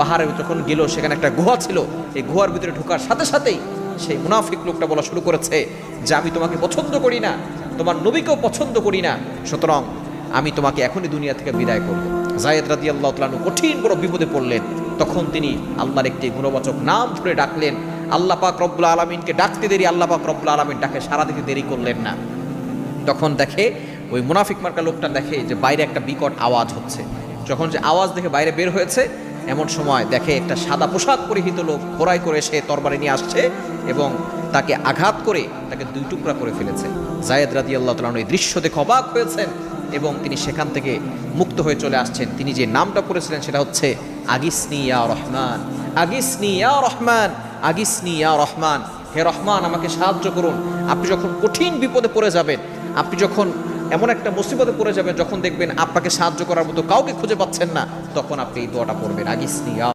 পাহাড়ে যখন গেল সেখানে একটা গুহা ছিল, এই গুহার ভিতরে ঢোকার সাথে সাথেই সেই মুনাফিক লোকটা বলা শুরু করেছে যে আমি তোমাকে পছন্দ করি না, তোমার নবীকেও পছন্দ করি না, সুতরাং আমি তোমাকে এখনই দুনিয়া থেকে বিদায় করব। যায়েদ রাদিয়াল্লাহু তাআলা কঠিন বড় বিপদে পড়লেন। তখন তিনি আল্লাহর একটি গুণবাচক নাম ধরে ডাকলেন। আল্লাহ পাক রব্বুল আলামিনকে ডাকতে দেরি আল্লাহ পাক রব্বুল আলামিন ডাকে সারা দিতে দেরি করলেন না। তখন দেখে ওই মুনাফিক মার্কা লোকটা দেখে যে বাইরে একটা বিকট আওয়াজ হচ্ছে। যখন যে আওয়াজ দেখে বাইরে বের হয়েছে, এমন সময় দেখে একটা সাদা পোশাক পরিহিত লোক ঘোড়ায় করে সে তরবারি নিয়ে আসছে এবং তাকে আঘাত করে তাকে দুই টুকরা করে ফেলেছে। যায়েদ রাদিয়াল্লাহু তাআলা এই দৃশ্য দেখে অবাক হয়েছেন এবং তিনি সেখান থেকে মুক্ত হয়ে চলে আসছেন। তিনি যে নামটা পড়েছিলেন সেটা হচ্ছে আগিসনি ইয়া রহমান, আগিসনি ইয়া রহমান, আগিসনি ইয়া রহমান, হে রহমান আমাকে সাহায্য করুন। আপনি যখন কঠিন বিপদে পড়ে যাবেন, আপনি যখন এমন একটা মুসিবতে পড়ে যাবেন, যখন দেখবেন আপনাকে সাহায্য করার মতো কাউকে খুঁজে পাচ্ছেন না, তখন আপনি এই দোয়াটা পড়বেন, আগিসনি ইয়া